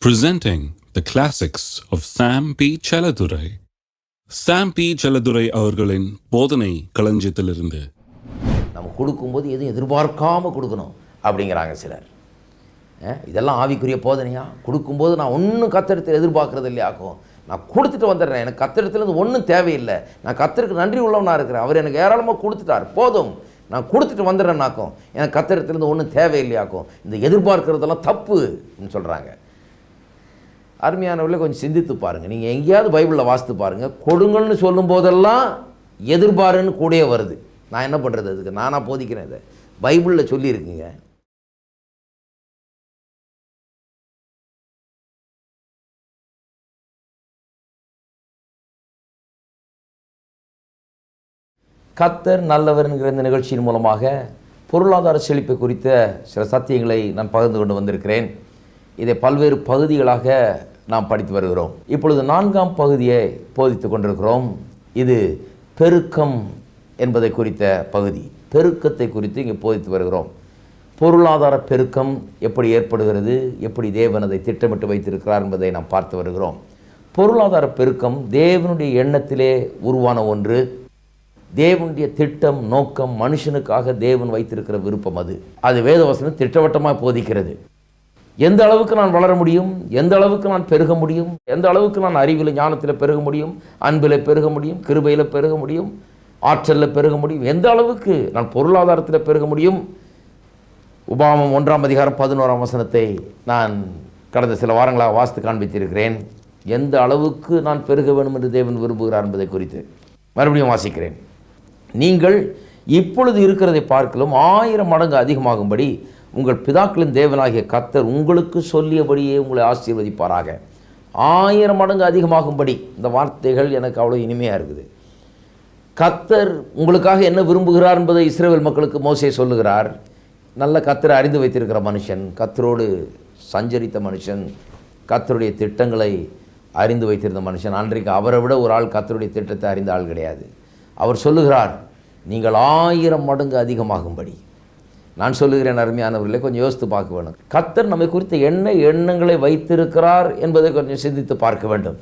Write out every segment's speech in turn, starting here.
Presenting the classics of Sam P. Chaladurai. Sam P. Chaladurai அவர்களின் போதனை களஞ்சியத்திலிருந்து. நம்ம கொடுக்கும்போது எதுவும் எதிர்பார்க்காமல் கொடுக்கணும் அப்படிங்கிறாங்க சிலர். இதெல்லாம் ஆவிக்குரிய போதனையா? கொடுக்கும்போது நான் ஒன்றும் கத்தரிடத்தில் எதிர்பார்க்கறது இல்லையாக்கும், நான் கொடுத்துட்டு வந்துடுறேன், எனக்கு கத்தரிடத்துலேருந்து ஒன்றும் தேவையில்லை, நான் கத்தருக்கு நன்றி உள்ளவனாக இருக்கிறேன், அவர் எனக்கு ஏராளமாக கொடுத்துட்டார், போதும் நான் கொடுத்துட்டு வந்துடுறேன்னாக்கும், எனக்கு கத்தரிடத்துலேருந்து ஒன்றும் தேவையில்லையாக்கும். இந்த எதிர்பார்க்கறதெல்லாம் தப்புன்னு சொல்கிறாங்க. அருமையானவர்களே, கொஞ்சம் சிந்தித்து பாருங்கள். நீங்கள் எங்கேயாவது பைபிளில் வாசித்து பாருங்கள், கொடுங்கள்னு சொல்லும் போதெல்லாம் எதிர்பாருன்னு கூடயே வருது. நான் என்ன பண்ணுறது? அதுக்கு நானாக போதிக்கிறேன். இதை பைபிளில் சொல்லியிருக்குங்க. கர்த்தர் நல்லவர்ங்கிற இந்த நிகழ்ச்சியின் மூலமாக பொருளாதார செழிப்பை குறித்த சில சத்தியங்களை நான் பகிர்ந்து கொண்டு வந்திருக்கிறேன். இதை பல்வேறு பகுதிகளாக நாம் படித்து வருகிறோம். இப்பொழுது 4ஆம் பகுதியை போதித்து கொண்டிருக்கிறோம். இது பெருக்கம் என்பதை குறித்த பகுதி. பெருக்கத்தை குறித்து இங்கே போதித்து வருகிறோம். பொருளாதார பெருக்கம் எப்படி ஏற்படுகிறது, எப்படி தேவன் அதை திட்டமிட்டு வைத்திருக்கிறார் என்பதை நாம் பார்த்து வருகிறோம். பொருளாதார பெருக்கம் தேவனுடைய எண்ணத்திலே உருவான ஒன்று. தேவனுடைய திட்டம், நோக்கம், மனுஷனுக்காக தேவன் வைத்திருக்கிற விருப்பம் அது வேதவசனம் திட்டவட்டமாக போதிக்கிறது. எந்த அளவுக்கு நான் வளர முடியும், எந்த அளவுக்கு நான் பெருக முடியும், எந்த அளவுக்கு நான் அறிவில் ஞானத்தில் பெருக முடியும், அன்பில் பெருக முடியும், கிருபையில் பெருக முடியும், ஆற்றலில் பெருக முடியும், எந்த அளவுக்கு நான் பொருளாதாரத்தில் பெருக முடியும். உபாகமம் 1ஆம் அதிகாரம் 11ஆம் வசனத்தை நான் கடந்த சில வாரங்களாக வாசித்து காண்பித்திருக்கிறேன். எந்த அளவுக்கு நான் பெருக வேண்டும் என்று தேவன் விரும்புகிறார் என்பதை குறித்து மறுபடியும் வாசிக்கிறேன். நீங்கள் இப்பொழுது இருக்கிறதை பார்க்கலும் 1000 மடங்கு அதிகமாகும்படி உங்கள் பிதாக்களின் தேவனாகிய கர்த்தர் உங்களுக்கு சொல்லியபடியே உங்களை ஆசீர்வதிப்பாராக. 1000 மடங்கு அதிகமாகும்படி. இந்த வார்த்தைகள் எனக்கு அவ்வளோ இனிமையாக இருக்குது. கர்த்தர் உங்களுக்காக என்ன விரும்புகிறார் என்பதை இஸ்ரவேல் மக்களுக்கு மோசே சொல்லுகிறார். நல்ல கர்த்தரை அறிந்து வைத்திருக்கிற மனுஷன், கர்த்தரோடு சஞ்சரித்த மனுஷன், கர்த்தருடைய திட்டங்களை அறிந்து வைத்திருந்த மனுஷன். அன்றைக்கு அவரை விட ஒரு ஆள் கர்த்தருடைய திட்டத்தை அறிந்த ஆள் கிடையாது. அவர் சொல்லுகிறார், நீங்கள் 1000 மடங்கு அதிகமாகும்படி. நான் சொல்லுகிறேன் அருமையானவர்களே, கொஞ்சம் யோசித்து பார்க்க வேண்டும். கர்த்தர் நம்மை குறித்து என்ன எண்ணங்களை வைத்திருக்கிறார் என்பதை கொஞ்சம் சிந்தித்து பார்க்க வேண்டும்.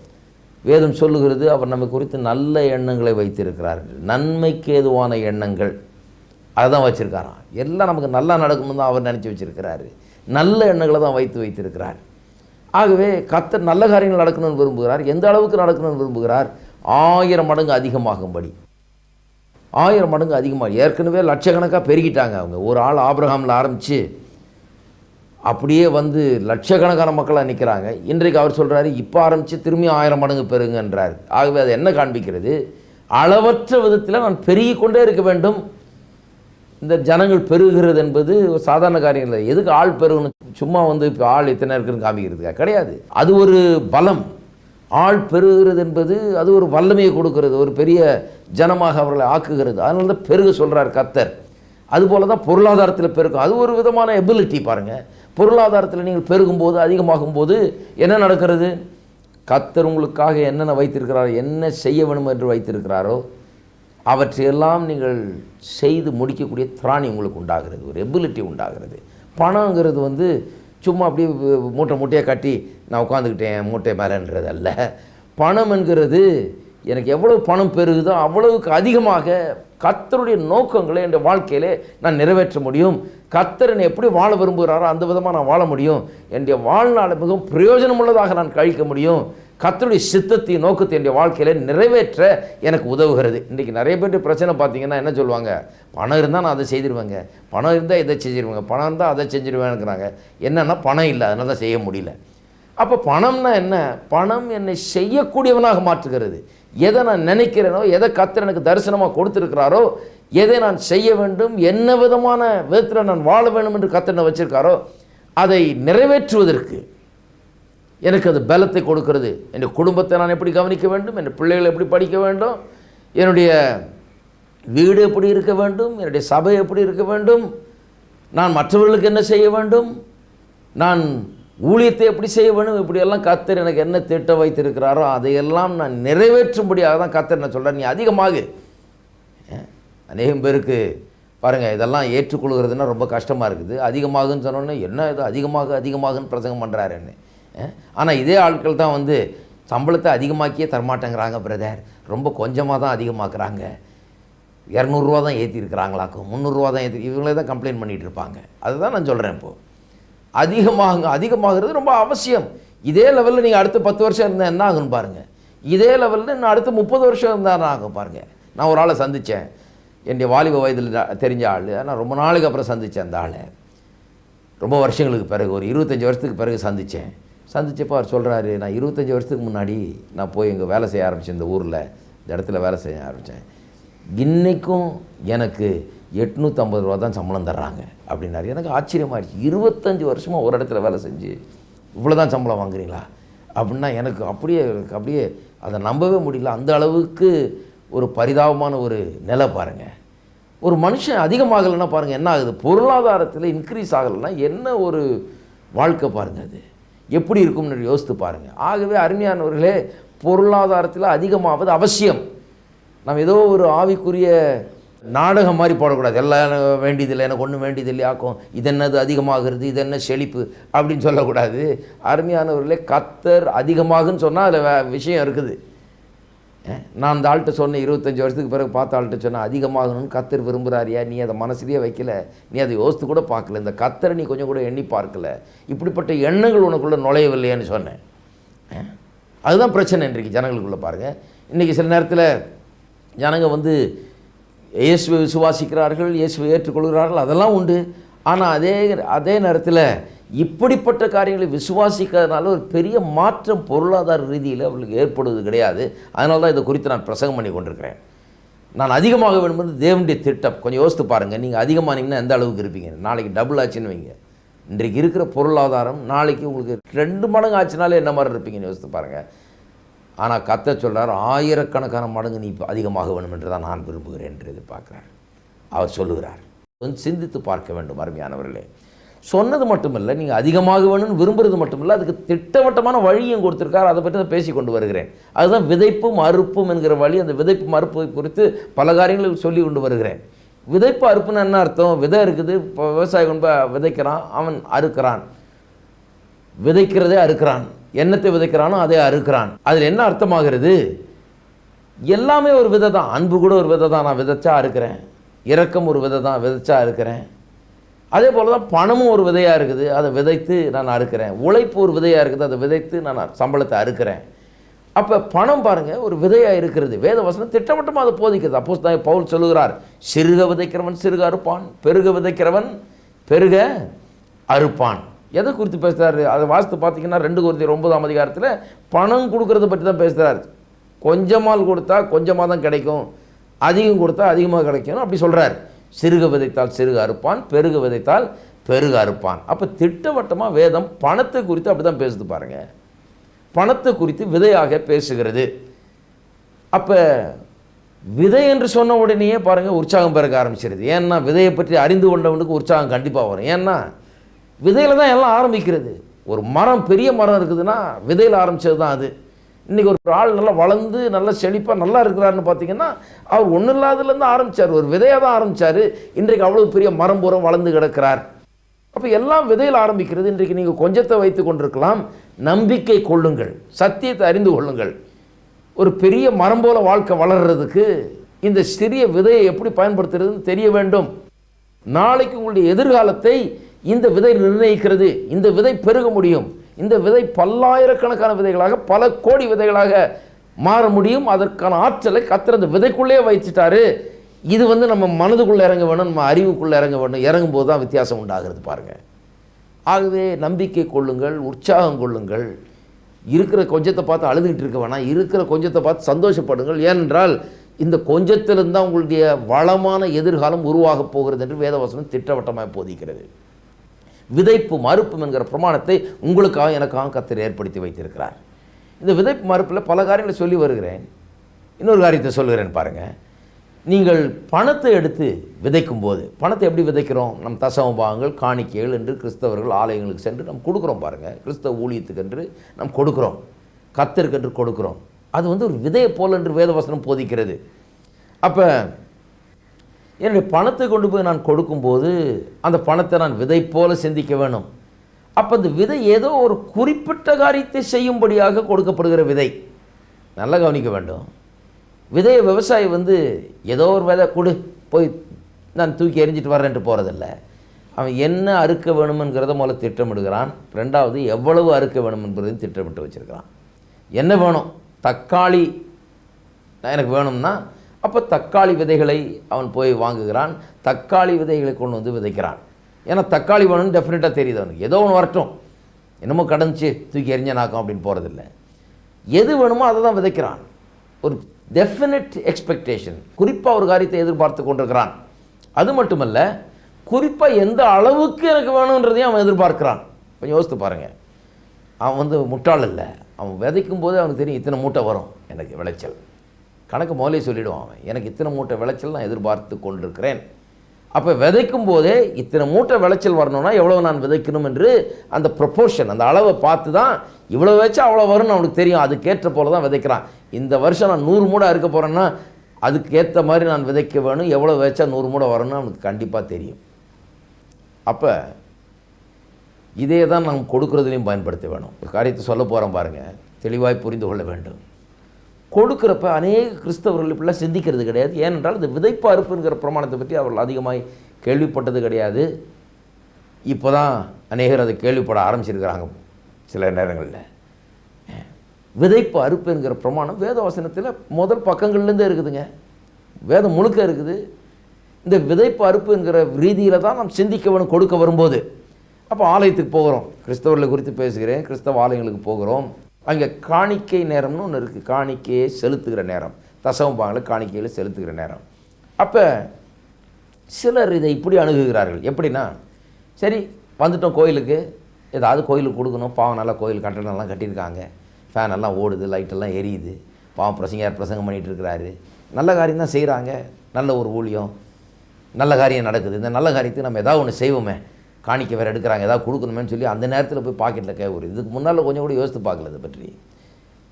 வேதம் சொல்லுகிறது, அவர் நம்மை குறித்து நல்ல எண்ணங்களை வைத்திருக்கிறார். நன்மைக்கு ஏதுவான எண்ணங்கள் அதுதான் வச்சுருக்காராம். எல்லாம் நமக்கு நல்லா நடக்கணும்னு தான் அவர் நினச்சி வச்சுருக்கிறாரு. நல்ல எண்ணங்களை தான் வைத்திருக்கிறார். ஆகவே கர்த்தர் நல்ல காரியங்கள் நடக்கணும்னு விரும்புகிறார். எந்த அளவுக்கு நடக்கணும்னு விரும்புகிறார்? 1000 மடங்கு அதிகமாகும்படி. 1000 மடங்கு அதிகமாக. ஏற்கனவே லட்சக்கணக்காக பெருகிட்டாங்க அவங்க. ஒரு ஆள் ஆபிரகாமில் ஆரம்பித்து அப்படியே வந்து லட்சக்கணக்கான மக்களாக நிற்கிறாங்க. இன்றைக்கு அவர் சொல்கிறாரு, இப்போ ஆரம்பித்து திரும்பி 1000 மடங்கு பெருங்கன்றார். ஆகவே அது என்ன காண்பிக்கிறது? அளவற்ற விதத்தில் நான் பெருகி கொண்டே இருக்க வேண்டும். இந்த ஜனங்கள் பெருகிறது என்பது சாதாரண காரியம் இல்லை. எதுக்கு ஆள் பெருகணும்? சும்மா வந்து இப்போ ஆள் எத்தனை இருக்குன்னு காமிக்கிறதுக்கா? கிடையாது. அது ஒரு பலம். ஆள் பெருகிறது என்பது அது ஒரு வல்லமையை கொடுக்கிறது, ஒரு பெரிய ஜனமாக அவர்களை ஆக்குகிறது. அதனால தான் பெருக சொல்கிறார் கர்த்தர். அதுபோல தான் பொருளாதாரத்தில் பெருக்கும். அது ஒரு விதமான எபிலிட்டி. பாருங்கள், பொருளாதாரத்தில் நீங்கள் பெருகும்போது, அதிகமாகும் போது என்ன நடக்கிறது? கர்த்தர் உங்களுக்காக என்னென்ன வைத்திருக்கிறாரோ, என்ன செய்ய வேணும் என்று வைத்திருக்கிறாரோ அவற்றையெல்லாம் நீங்கள் செய்து முடிக்கக்கூடிய திராணி உங்களுக்கு உண்டாகிறது, ஒரு எபிலிட்டி உண்டாகிறது. பணங்கிறது வந்து சும்மா அப்படியே மூட்டையாக கட்டி நான் உட்காந்துக்கிட்டேன் மூட்டை மேலேன்றது அல்ல. பணம் என்கிறது எனக்கு எவ்வளோ பணம் பெருகுதோ அவ்வளவுக்கு அதிகமாக கர்த்தருடைய நோக்கங்களை என் வாழ்க்கையிலே நான் நிறைவேற்ற முடியும். கர்த்தர் என்னை எப்படி வாழ விரும்புகிறாரோ அந்த விதமாக நான் வாழ முடியும். என்னுடைய வாழ்நாளை மிகவும் பிரயோஜனமுள்ளதாக நான் கழிக்க முடியும். கர்த்தருடைய சித்தத்தையும் நோக்கத்தை என்னுடைய வாழ்க்கையில் நிறைவேற்ற எனக்கு உதவுகிறது. இன்றைக்கி நிறைய பேர் பிரச்சனை பார்த்தீங்கன்னா என்ன சொல்லுவாங்க? பணம் இருந்தால் நான் அதை செய்திருவேங்க, பணம் இருந்தால் இதை செஞ்சிருவேங்க, பணம் இருந்தால் அதை செஞ்சிருவேனுங்கிறாங்க. என்னென்னா பணம் இல்லை, அதனால தான் செய்ய முடியல. அப்போ பணம்னா என்ன? பணம் என்னை செய்யக்கூடியவனாக மாற்றுகிறது. எதை நான் நினைக்கிறேனோ, எதை கர்த்தர் எனக்கு தரிசனமாக கொடுத்துருக்கிறாரோ, எதை நான் செய்ய வேண்டும், என்ன விதமான விதத்தில் நான் வாழ வேண்டும் என்று கர்த்தர் வச்சிருக்காரோ அதை நிறைவேற்றுவதற்கு எனக்கு அது பலத்தை கொடுக்கிறது. என்னுடைய குடும்பத்தை நான் எப்படி கவனிக்க வேண்டும், என்னுடைய பிள்ளைகளை எப்படி படிக்க வேண்டும், என்னுடைய வீடு எப்படி இருக்க வேண்டும், என்னுடைய சபை எப்படி இருக்க வேண்டும், நான் மற்றவர்களுக்கு என்ன செய்ய வேண்டும், நான் ஊழியத்தை எப்படி செய்ய வேண்டும், இப்படியெல்லாம் கர்த்தர் எனக்கு என்ன திட்டம் வைத்திருக்கிறாரோ அதையெல்லாம் நான் நிறைவேற்றும்படியாக தான் கர்த்தர் என்ன சொல்கிறார், நீ அதிகமாக. அநேகம் பேருக்கு பாருங்கள், இதெல்லாம் ஏற்றுக்கொள்கிறதுனா ரொம்ப கஷ்டமாக இருக்குது. அதிகமாகுன்னு சொன்னோன்னே என்ன இது அதிகமாகுன்னு பிரசங்கம் பண்ணுறாரு என்ன? ஆனால் இதே ஆட்கள் தான் வந்து சம்பளத்தை அதிகமாக்கியே தரமாட்டேங்கிறாங்க பிரதர், ரொம்ப கொஞ்சமாக தான் அதிகமாக்குறாங்க, 200 தான் ஏற்றிருக்கிறாங்களாக்கும், 300 தான் ஏற்றி, இவங்களே தான் கம்ப்ளைண்ட் பண்ணிகிட்டு இருப்பாங்க. அதுதான் நான் சொல்கிறேன். இப்போது அதிகமாகிறது ரொம்ப அவசியம். இதே லெவலில் நீங்கள் அடுத்த 10 வருஷம் இருந்தால் என்ன ஆகுன்னு பாருங்கள். இதே லெவலில் இன்னும் அடுத்த 30 வருஷம் இருந்தால் ஆகும் பாருங்கள். நான் ஒரு ஆளை சந்தித்தேன், என்னுடைய வாலிப வயதில் தெரிஞ்ச ஆள். நான் ரொம்ப நாளுக்கு அப்புறம் சந்தித்தேன் அந்த ஆளை, ரொம்ப வருஷங்களுக்கு பிறகு, ஒரு 25 வருஷத்துக்கு பிறகு சந்தித்தப்போ அவர் சொல்கிறாரு, நான் 25 வருஷத்துக்கு முன்னாடி நான் போய் இங்கே வேலை செய்ய ஆரம்பித்தேன், இந்த ஊரில் இந்த இடத்துல வேலை செய்ய ஆரம்பித்தேன், இன்றைக்கும் எனக்கு 850 ரூபா தான் சம்பளம் தர்றாங்க அப்படின்னாரு. எனக்கு ஆச்சரியமாகிடுச்சு. 25 வருஷமாக ஒரு இடத்துல வேலை செஞ்சு இவ்வளோ தான் சம்பளம் வாங்குறீங்களா அப்படின்னா எனக்கு அப்படியே அதை நம்பவே முடியல. அந்த அளவுக்கு ஒரு பரிதாபமான ஒரு நிலை பாருங்கள். ஒரு மனுஷன் அதிகமாகலைன்னா பாருங்கள் என்ன ஆகுது, பொருளாதாரத்தில் இன்க்ரீஸ் ஆகலைன்னா என்ன ஒரு வாழ்க்கை பாருங்கள், அது எப்படி இருக்கும்னு யோசித்து பாருங்கள். ஆகவே அருமையானவர்களே, பொருளாதாரத்தில் அதிகமாவது அவசியம். நம்ம ஏதோ ஒரு ஆவிக்குரிய நாடகம் மாதிரி போடக்கூடாது. எல்லாம் வேண்டியதில்லை, எனக்கு ஒன்றும் வேண்டியதில்லை ஆக்கும், இது என்னது அதிகமாகிறது, இது என்ன செழிப்பு அப்படின்னு சொல்லக்கூடாது. அருமையானவர்களே, கர்த்தர் அதிகமாகுன்னு சொன்னால் அதில் விஷயம் இருக்குது. நான் அந்த ஆள்கிட்ட சொன்னேன், 25 வருஷத்துக்கு பிறகு பார்த்த ஆள்கிட்ட சொன்னேன், அதிகமாகணும்னு கர்த்தர் விரும்புகிறாரியா, நீ அதை மனசுலேயே வைக்கல, நீ அதை யோசித்து கூட பார்க்கல, இந்த கர்த்தரை நீ கொஞ்சம் கூட எண்ணி பார்க்கல, இப்படிப்பட்ட எண்ணங்கள் உனக்குள்ளே நுழையவில்லையான்னு சொன்னேன். அதுதான் பிரச்சனை இன்றைக்கு ஜனங்களுக்குள்ளே பாருங்கள். இன்றைக்கி சில நேரத்தில் ஜனங்க வந்து இயேசுவை விசுவாசிக்கிறார்கள், இயேசுவை ஏற்றுக்கொள்கிறார்கள், அதெல்லாம் உண்டு. ஆனால் அதே நேரத்தில் இப்படிப்பட்ட காரியங்களை விசுவாசிக்கிறதுனால ஒரு பெரிய மாற்றம் பொருளாதார ரீதியில் அவர்களுக்கு ஏற்படுவது கிடையாது. அதனால தான் இதை குறித்து நான் பிரசங்கம் பண்ணி கொண்டிருக்கிறேன். நான் அதிகமாக வேணும்போது தேவனுடைய திட்டம். கொஞ்சம் யோசித்து பாருங்கள், நீங்கள் அதிகமானீங்கன்னா எந்த அளவுக்கு இருப்பீங்க. நாளைக்கு டபுள் ஆச்சுன்னு வைங்க, இன்றைக்கு இருக்கிற பொருளாதாரம் நாளைக்கு உங்களுக்கு 2 மடங்கு ஆச்சுனாலே என்ன மாதிரி இருப்பீங்கன்னு யோசித்து பாருங்கள். ஆனால் கர்த்தர் சொல்கிறார், 1000கணக்கான மடங்கு நீ இப்போ அதிகமாக வேணும் என்று தான் நான் விரும்புகிறேன் என்று எதிர்பார்க்கிறார். அவர் சொல்லுகிறார். சிந்தித்து பார்க்க வேண்டும் அருமையானவர்களே. சொன்னது மட்டுமில்லை, நீங்கள் அதிகமாக வேணும்னு விரும்புறது மட்டுமில்லை, அதுக்கு திட்டவட்டமான வழியும் கொடுத்துருக்கார். அதை பற்றி தான் பேசி கொண்டு வருகிறேன். அதுதான் விதைப்பும் அறுப்பும் என்கிற வழி. அந்த விதைப்பும் அறுப்பு குறித்து பல காரியங்களை சொல்லி கொண்டு வருகிறேன். விதைப்பு அறுப்புன்னு என்ன அர்த்தம்? விதை இருக்குது, இப்போ விவசாயி கொண்டு விதைக்கிறான், அவன் அறுக்கிறான், விதைக்கிறதே அறுக்கிறான், என்னத்தை விதைக்கிறானோ அதே அறுக்கிறான். அதில் என்ன அர்த்தமாகிறது? எல்லாமே ஒரு விதை தான். அன்பு கூட ஒரு விதை தான், நான் விதைச்சா அறுக்கிறேன். இரக்கம் ஒரு விதை தான், விதைச்சா அறுக்கிறேன். அதே போல் தான் பணமும் ஒரு விதையாக இருக்குது, அதை விதைத்து நான் அறுக்கிறேன். உழைப்பு ஒரு விதையாக இருக்குது, அதை விதைத்து நான் சம்பளத்தை அறுக்கிறேன். அப்போ பணம் பாருங்கள் ஒரு விதையாக இருக்கிறது. வேத வசனம் திட்டவட்டமாக அதை போதிக்கிறது. அப்போஸ்தலன் பவுல் சொல்லுகிறார், சிறுக விதைக்கிறவன் சிறுக அறுப்பான், பெருக விதைக்கிறவன் பெருக அறுப்பான். எதை குறித்து பேசுகிறாரு? அதை வாசித்து பார்த்தீங்கன்னா 2 கொரிந்தியர் 9ஆம் அதிகாரத்தில் பணம் கொடுக்கறத பற்றி தான் பேசுகிறார். கொஞ்சமாக கொடுத்தா கொஞ்சமாக தான் கிடைக்கும், அதிகம் கொடுத்தா அதிகமாக கிடைக்கும் அப்படி சொல்கிறார். சிறுக விதைத்தால் சிறுக அறுப்பான், பெருக விதைத்தால் பெருக அறுப்பான். அப்போ திட்டவட்டமாக வேதம் பணத்தை குறித்து அப்படி தான் பேசுது பாருங்கள். பணத்தை குறித்து விதையாக பேசுகிறது. அப்போ விதை என்று சொன்ன உடனேயே பாருங்கள் உற்சாகம் பிறக்க ஆரம்பிச்சிருது. ஏன்னா விதையை பற்றி அறிந்து கொண்டவனுக்கு உற்சாகம் கண்டிப்பாக வரும். ஏன்னா விதையில் தான் எல்லாம் ஆரம்பிக்கிறது. ஒரு மரம், பெரிய மரம் இருக்குதுன்னா விதையில் ஆரம்பித்தது தான் அது. இன்றைக்கி ஒரு ஆள் நல்லா வளர்ந்து நல்லா செழிப்பாக நல்லா இருக்கிறாருன்னு பார்த்தீங்கன்னா அவர் ஒன்றும் இல்லாததுலேருந்து ஆரம்பித்தார், ஒரு விதையாக தான் ஆரம்பித்தார். இன்றைக்கு அவ்வளோ பெரிய மரம் பூரா வளர்ந்து கிடக்கிறார். அப்போ எல்லாம் விதையில் ஆரம்பிக்கிறது. இன்றைக்கு நீங்கள் கொஞ்சத்தை வைத்து கொண்டிருக்கலாம், நம்பிக்கை கொள்ளுங்கள், சத்தியத்தை அறிந்து கொள்ளுங்கள். ஒரு பெரிய மரம் போல வாழ்க்கை வளர்கிறதுக்கு இந்த சிறிய விதையை எப்படி பயன்படுத்துறதுன்னு தெரிய வேண்டும். நாளைக்கு உங்களுடைய எதிர்காலத்தை இந்த விதை நிர்ணயிக்கிறது. இந்த விதை பெருக முடியும். இந்த விதை பல்லாயிரக்கணக்கான விதைகளாக, பல கோடி விதைகளாக மாற முடியும். அதற்கான ஆற்றலை கர்த்தர் அந்த விதைக்குள்ளே வைச்சிட்டாரு. இது நம்ம மனதுக்குள்ளே இறங்க வேணும், நம்ம அறிவுக்குள்ளே இறங்க வேணும். இறங்கும்போது தான் வித்தியாசம் உண்டாகிறது பாருங்கள். ஆகவே நம்பிக்கை கொள்ளுங்கள், உற்சாகம் கொள்ளுங்கள். இருக்கிற கொஞ்சத்தை பார்த்து அழுதுகிட்டு இருக்க வேணாம், இருக்கிற கொஞ்சத்தை பார்த்து சந்தோஷப்படுங்கள். ஏனென்றால் இந்த கொஞ்சத்திலிருந்து தான் உங்களுடைய வளமான எதிர்காலம் உருவாகப் போகிறது என்று வேதவசனம் திட்டவட்டமாக போதிக்கிறது. விதைப்பு மறுப்பும் என்கிற பிரமாணத்தை உங்களுக்காக எனக்காக கர்த்தர் ஏற்படுத்தி வைத்திருக்கிறார். இந்த விதைப்பு மறுப்பில் பல காரியங்களை சொல்லி வருகிறேன். இன்னொரு காரியத்தை சொல்லுகிறேன் பாருங்கள். நீங்கள் பணத்தை எடுத்து விதைக்கும் போது, பணத்தை எப்படி விதைக்கிறோம்? நம் தசம பாகங்கள், காணிக்கைகள் என்று கிறிஸ்தவர்கள் ஆலயங்களுக்கு சென்று நம்ம கொடுக்குறோம் பாருங்கள். கிறிஸ்தவ ஊழியத்துக்கு என்று நாம் கொடுக்குறோம், கர்த்தருக்கு கொடுக்குறோம். அது ஒரு விதையை போல் என்று வேதவசனம் போதிக்கிறது. அப்போ என்னுடைய பணத்தை கொண்டு போய் நான் கொடுக்கும்போது அந்த பணத்தை நான் விதை போல சிந்திக்க வேணும். அப்போ இந்த விதை ஏதோ ஒரு குறிப்பிட்ட காரியத்தை செய்யும்படியாக கொடுக்கப்படுகிற விதை. நல்லா கவனிக்க வேண்டும். விதையை விவசாயி ஏதோ ஒரு விதை கொடு, போய் நான் தூக்கி எறிஞ்சிட்டு வரேன்ட்டு போகிறதில்ல. அவன் என்ன அறுக்க வேணுமென்கிறத முதல்ல திட்டமிடுகிறான். ரெண்டாவது எவ்வளவு அறுக்க வேணும் என்பதையும் திட்டமிட்டு வச்சுருக்கிறான். என்ன வேணும்? தக்காளி எனக்கு வேணும்னா அப்போ தக்காளி விதைகளை அவன் போய் வாங்குகிறான். தக்காளி விதைகளை கொண்டு விதைக்கிறான். ஏன்னா தக்காளி வேணும்னு டெஃபினட்டாக தெரியுது அவனுக்கு. ஏதோ ஒன்று வரட்டும், என்னமோ கடந்துச்சு தூக்கி எறிஞ்ச நாக்கம் அப்படின்னு போகிறதில்ல. எது வேணுமோ அதை தான் விதைக்கிறான். ஒரு டெஃபினட் எக்ஸ்பெக்டேஷன், குறிப்பாக ஒரு காரியத்தை எதிர்பார்த்து கொண்டிருக்கிறான். அது மட்டுமல்ல, குறிப்பாக எந்த அளவுக்கு எனக்கு வேணுன்றதையும் அவன் எதிர்பார்க்கிறான். கொஞ்சம் யோசித்து பாருங்கள். அவன் முட்டாள் இல்லை. அவன் விதைக்கும் போது அவனுக்கு தெரியும் இத்தனை மூட்டை வரும் எனக்கு விளைச்சல். கணக்கு முதலே சொல்லிவிடுவான் அவன், எனக்கு இத்தனை மூட்டை விளைச்சல் நான் எதிர்பார்த்து கொண்டிருக்கிறேன். அப்போ விதைக்கும் போதே இத்தனை மூட்டை விளைச்சல் வரணும்னா எவ்வளோ நான் விதைக்கணும் என்று அந்த ப்ரொப்போர்ஷன், அந்த அளவை பார்த்து தான் இவ்வளோ வச்சா அவ்வளோ வரும்னு அவனுக்கு தெரியும். அதுக்கேற்ற போல தான் விதைக்கிறான். இந்த வருஷம் நான் 100 மூடை அறுக்க போகிறேன்னா அதுக்கு ஏற்ற மாதிரி நான் விதைக்க வேணும். எவ்வளோ வச்சா 100 மூடை வரணும்னு அவனுக்கு கண்டிப்பாக தெரியும். அப்போ இதே தான் நாம் கொடுக்குறதுலையும் பயன்படுத்த வேணும். ஒரு காரியத்தை சொல்ல போகிறோம் பாருங்கள், தெளிவாய் புரிந்து கொள்ள வேண்டும். கொடுக்குறப்ப அநேக கிறிஸ்தவர்கள் இப்படிலாம் சிந்திக்கிறது கிடையாது. ஏனென்றால் இந்த விதைப்பு அறுப்புங்கிற பிரமாணத்தை பற்றி அவர்கள் அதிகமாக கேள்விப்பட்டது கிடையாது. இப்போ தான் அநேகர் அதை கேள்விப்பட ஆரம்பிச்சிருக்கிறாங்க. சில நேரங்களில் விதைப்பு அறுப்புங்கிற பிரமாணம் வேத வசனத்தில் முதல் பக்கங்கள்லேருந்தே இருக்குதுங்க. வேதம் முழுக்க இருக்குது. இந்த விதைப்பு அறுப்புங்கிற ரீதியில் தான் நாம் சிந்திக்க வேணும் கொடுக்க வரும்போது. அப்போ ஆலயத்துக்கு போகிறோம், கிறிஸ்தவர்களை குறித்து பேசுகிறேன், கிறிஸ்தவ ஆலயங்களுக்கு போகிறோம். அங்கே காணிக்கை நேரம்னு ஒன்று இருக்குது. காணிக்கையை செலுத்துகிற நேரம், தசமபாகங்களை காணிக்கையில் செலுத்துகிற நேரம். அப்போ சிலர் இதை இப்படி அணுகுகிறார்கள். எப்படின்னா, சரி வந்துட்டோம் கோயிலுக்கு, ஏதாவது கோயிலுக்கு கொடுக்கணும். பாவம் நல்லா கோயில் கட்டணம்லாம் கட்டியிருக்காங்க, ஃபேன் எல்லாம் ஓடுது, லைட்டெல்லாம் எரியுது, பாவம் பிரசங்கம் பண்ணிகிட்டு இருக்கிறாரு, நல்ல காரியம் தான் செய்கிறாங்க, நல்ல ஒரு ஊழியம், நல்ல காரியம் நடக்குது. இந்த நல்ல காரியத்துக்கு நம்ம ஏதாவது ஒன்று செய்வோமே, காணிக்கை வேறு எடுக்கிறாங்க, ஏதாவது கொடுக்கணுமேனு சொல்லி அந்த நேரத்தில் போய் பாக்கெட்டில் கை வருது. இதுக்கு முன்னால் கொஞ்சம் கூட யோசித்து பார்க்கல இதை பற்றி.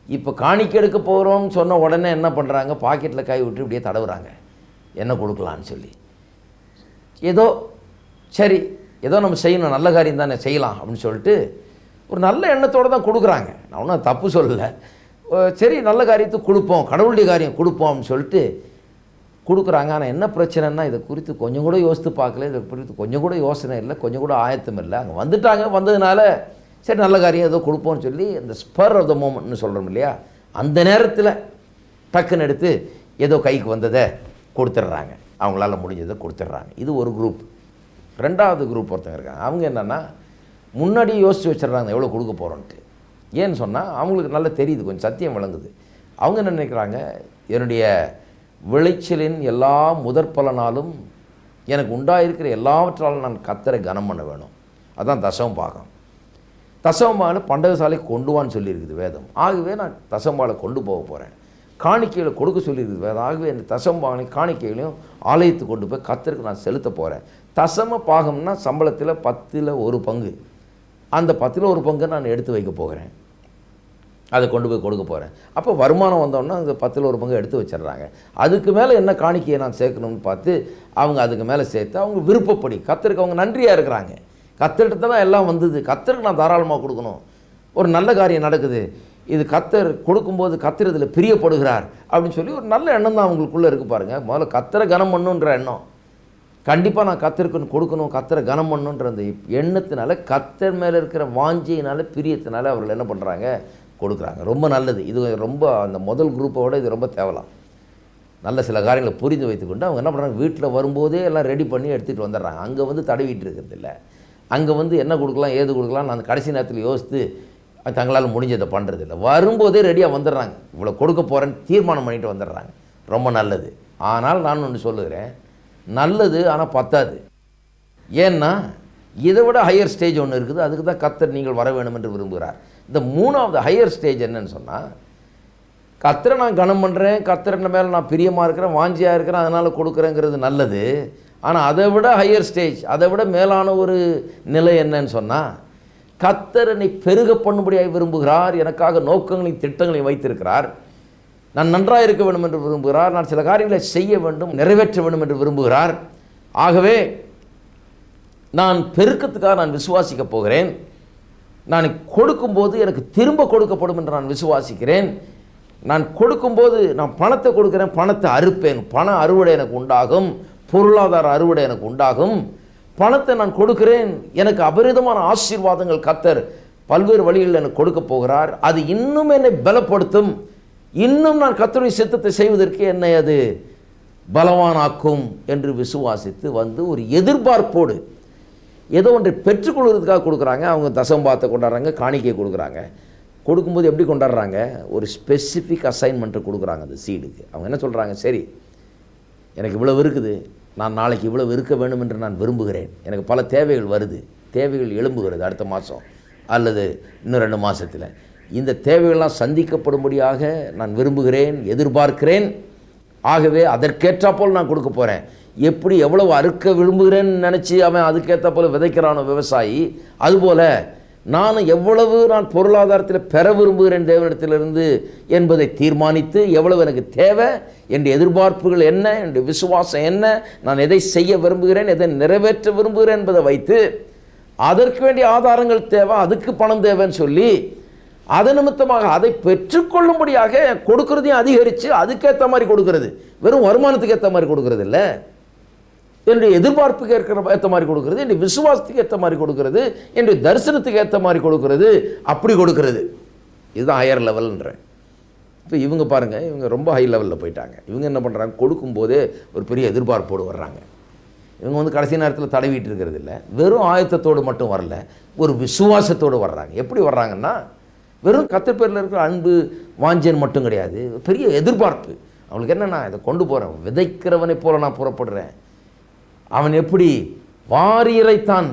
இப்போ காணிக்கை எடுக்க போகிறோம்னு சொன்ன உடனே என்ன பண்ணுறாங்க, பாக்கெட்டில் கை விட்டு இப்படியே தடவுறாங்க என்ன கொடுக்கலான்னு சொல்லி. ஏதோ சரி ஏதோ நம்ம செய்யணும், நல்ல காரியம் தானே செய்யலாம் அப்படின்னு சொல்லிட்டு ஒரு நல்ல எண்ணத்தோடு தான் கொடுக்குறாங்க. நான் ஒன்றும் தப்பு சொல்லலை. சரி நல்ல காரியத்துக்கு கொடுப்போம், கடவுளுடைய காரியம் கொடுப்போம் அப்படின்னு சொல்லிட்டு கொடுக்குறாங்க. ஆனால் என்ன பிரச்சனைன்னா, இதை குறித்து கொஞ்சம் கூட யோசித்து பார்க்கல, இதை குறித்து கொஞ்சம் கூட யோசனை இல்லை, கொஞ்சம் கூட ஆயத்தம் இல்லை. அங்கே வந்துட்டாங்க, வந்ததுனால சரி நல்ல காரியம் ஏதோ கொடுப்போம்னு சொல்லி அந்த ஸ்பர் ஆஃப் த மூமெண்ட்னு சொல்கிறோம் இல்லையா, அந்த நேரத்தில் டக்குன்னு எடுத்து ஏதோ கைக்கு வந்ததை கொடுத்துட்றாங்க, அவங்களால முடிஞ்சதை கொடுத்துட்றாங்க. இது ஒரு குரூப். ரெண்டாவது குரூப் ஒருத்தங்க இருக்காங்க. அவங்க என்னென்னா, முன்னாடியே யோசித்து வச்சிடுறாங்க எவ்வளோ கொடுக்க போகிறோன்ட்டு. ஏன்னு சொன்னால் அவங்களுக்கு நல்லா தெரியுது, கொஞ்சம் சத்தியம் விளங்குது. அவங்க என்ன நினைக்கிறாங்க, என்னுடைய விளைச்சலின் எல்லா முதற் பலனாலும் எனக்கு உண்டாயிருக்கிற எல்லாவற்றாலும் நான் கர்த்தரை கனம் பண்ண வேணும். அதுதான் தசமபாகம். தசமபாகலை பண்டகசாலைக்கு கொண்டு வான்னு சொல்லியிருக்குது வேதம். ஆகவே நான் தசமபாகலை கொண்டு போக போகிறேன். காணிக்கைகளை கொடுக்க சொல்லியிருக்குது வேதம். ஆகவே இந்த தசமபாகனை காணிக்கைகளையும் ஆலயத்துக்கு கொண்டு போய் கர்த்தருக்கு நான் செலுத்த போகிறேன். தசம பாகம்னா சம்பளத்தில் 10ல் 1 பங்கு. அந்த 10ல் 1 பங்கை நான் எடுத்து வைக்க போகிறேன், அதை கொண்டு போய் கொடுக்க போகிறேன். அப்போ வருமானம் வந்தோன்னா அந்த 10ல் 1 பங்கு எடுத்து வச்சிடுறாங்க. அதுக்கு மேலே என்ன காணிக்கையை நான் சேர்க்கணும்னு பார்த்து அவங்க அதுக்கு மேலே சேர்த்து அவங்க விருப்பப்படி கர்த்தருக்கு அவங்க நன்றியாக இருக்கிறாங்க. கர்த்தர்கிட்ட தான் எல்லாம் வந்தது, கர்த்தருக்கு நான் தாராளமாக கொடுக்கணும், ஒரு நல்ல காரியம் நடக்குது, இது கர்த்தர் கொடுக்கும்போது கர்த்தர் இதில் பிரியப்படுகிறார் அப்படின்னு சொல்லி ஒரு நல்ல எண்ணம் தான் அவங்களுக்குள்ளே இருக்குது பாருங்கள். முதல்ல கர்த்தரை கனம் பண்ணுன்ற எண்ணம், கண்டிப்பாக நான் கர்த்தருக்கு கொடுக்கணும், கர்த்தரை கனம் பண்ணுன்ற அந்த எண்ணத்தினால, கர்த்தர் மேலே இருக்கிற வாஞ்சியினால, பிரியத்தினால அவர்கள் என்ன பண்ணுறாங்க, கொடுக்குறாங்க. ரொம்ப நல்லது. இது ரொம்ப அந்த முதல் குரூப்போட இது ரொம்ப தேவலாம். நல்ல சில காரியங்களை புரிந்து வைத்துக்கொண்டு அவங்க என்ன பண்ணுறாங்க, வீட்டில் வரும்போதே எல்லாம் ரெடி பண்ணி எடுத்துகிட்டு வந்துடுறாங்க. அங்கே தடவிட்டு இருக்கிறது இல்லை, அங்கே என்ன கொடுக்கலாம் ஏது கொடுக்கலாம் அந்த கடைசி நேரத்தில் யோசித்து தங்களால் முடிஞ்சதை பண்ணுறது இல்லை. வரும்போதே ரெடியாக வந்துடுறாங்க, இவ்வளோ கொடுக்க போகிறேன்னு தீர்மானம் பண்ணிட்டு வந்துடுறாங்க. ரொம்ப நல்லது. ஆனால் நான் ஒன்று சொல்லுகிறேன், நல்லது ஆனால் பத்தாது. ஏன்னா இதை விட ஹையர் ஸ்டேஜ் ஒன்று இருக்குது, அதுக்கு தான் கர்த்தர் நீங்கள் வர வேண்டும் என்று விரும்புகிறார். இந்த 3வது ஹையர் ஸ்டேஜ் என்னன்னு சொன்னால், கர்த்தரை நான் கனம் பண்ணுறேன், கர்த்தரின் மேலே நான் பிரியமாக இருக்கிறேன், வாஞ்சியாக இருக்கிறேன், அதனால் கொடுக்குறேங்கிறது நல்லது. ஆனால் அதை விட ஹையர் ஸ்டேஜ், அதை விட மேலான ஒரு நிலை என்னன்னு சொன்னால், கர்த்தர் என்னை பெருக பண்ணும்படியாக விரும்புகிறார், எனக்காக நோக்கங்களையும் திட்டங்களையும் வைத்திருக்கிறார், நான் நன்றாக இருக்க வேண்டும் என்று விரும்புகிறார், நான் சில காரியங்களை செய்ய வேண்டும், நிறைவேற்ற வேண்டும் என்று விரும்புகிறார். ஆகவே நான் பெருக்கத்துக்காக நான் விசுவாசிக்க போகிறேன், நான் கொடுக்கும்போது எனக்கு திரும்ப கொடுக்கப்படும் என்று நான் விசுவாசிக்கிறேன். நான் கொடுக்கும்போது நான் பணத்தை கொடுக்குறேன், பணத்தை அறுப்பேன், பண அறுவடை எனக்கு உண்டாகும், பொருளாதார அறுவடை எனக்கு உண்டாகும். பணத்தை நான் கொடுக்கிறேன், எனக்கு அபரிதமான ஆசீர்வாதங்கள் கர்த்தர் பல்வேறு வழிகளில் எனக்கு கொடுக்க போகிறார். அது இன்னும் என்னை பலப்படுத்தும், இன்னும் நான் கர்த்தருடைய சித்தத்தை செய்வதற்கு என்னை அது பலவானாக்கும் என்று விசுவாசித்து வந்து ஒரு எதிர்பார்ப்போடு ஏதோ ஒன்றை பெற்றுக்கொள்வதற்காக கொடுக்குறாங்க. அவங்க தசம்பாத்தை கொண்டாடுறாங்க, காணிக்கையை கொடுக்குறாங்க. கொடுக்கும்போது எப்படி கொண்டாடுறாங்க? ஒரு ஸ்பெசிஃபிக் அசைன்மெண்ட்டை கொடுக்குறாங்க அந்த சீடுக்கு. அவங்க என்ன சொல்கிறாங்க? சரி, எனக்கு இவ்வளவு இருக்குது, நான் நாளைக்கு இவ்வளவு இருக்க வேண்டும் என்று நான் விரும்புகிறேன். எனக்கு பல தேவைகள் வருது, தேவைகள் எழும்புகிறது அடுத்த மாதம் அல்லது இன்னும் 2 மாதத்தில். இந்த தேவைகள்லாம் சந்திக்கப்படும்படியாக நான் விரும்புகிறேன், எதிர்பார்க்கிறேன். ஆகவே அதற்கேற்றாப்போல் நான் கொடுக்க போகிறேன். எப்படி எவ்வளவு அறுக்க விரும்புகிறேன்னு நினச்சி அவன் அதுக்கேற்ற போல் விதைக்கிறானோ விவசாயி, அதுபோல் நான் எவ்வளவு நான் பொருளாதாரத்தில் பெற விரும்புகிறேன் தேவனிடத்திலிருந்து என்பதை தீர்மானித்து, எவ்வளவு எனக்கு தேவை, என் எதிர்பார்ப்புகள் என்ன, என் விசுவாசம் என்ன, நான் எதை செய்ய விரும்புகிறேன், எதை நிறைவேற்ற விரும்புகிறேன் என்பதை வைத்து அதற்கு வேண்டிய ஆதாரங்கள் தேவை, அதுக்கு பணம் தேவைன்னு சொல்லி அது நிமித்தமாக அதை பெற்றுக்கொள்ளும்படியாக கொடுக்கறதையும் அதிகரித்து அதுக்கேற்ற மாதிரி கொடுக்கறது. வெறும் வருமானத்துக்கு ஏற்ற மாதிரி கொடுக்கறது இல்லை, என்னுடைய எதிர்பார்ப்புக்கு ஏற்ற மாதிரி கொடுக்கறது, என்னுடைய விசுவாசத்துக்கு ஏற்ற மாதிரி கொடுக்கறது, என்னுடைய தரிசனத்துக்கு ஏற்ற மாதிரி கொடுக்கறது, அப்படி கொடுக்கறது. இதுதான் ஹையர் லெவல்ன்றேன். இப்போ இவங்க பாருங்கள், இவங்க ரொம்ப ஹை லெவலில் போயிட்டாங்க. இவங்க என்ன பண்ணுறாங்க? கொடுக்கும்போதே ஒரு பெரிய எதிர்பார்ப்போடு வர்றாங்க. இவங்க வந்து கடைசி நேரத்தில் தடவிட்டு இருக்கிறது இல்லை, வெறும் ஆயத்தத்தோடு மட்டும் வரல, ஒரு விசுவாசத்தோடு வர்றாங்க. எப்படி வர்றாங்கன்னா, வெறும் கர்த்தர் பேரில் இருக்கிற அன்பு வாஞ்சன் மட்டும் கிடையாது, பெரிய எதிர்பார்ப்பு. அவங்களுக்கு என்னென்னா, இதை கொண்டு போகிறேன், விதைக்கிறவனை போல நான் புறப்படுறேன். அவன் எப்படி வாரி இறைத்தான்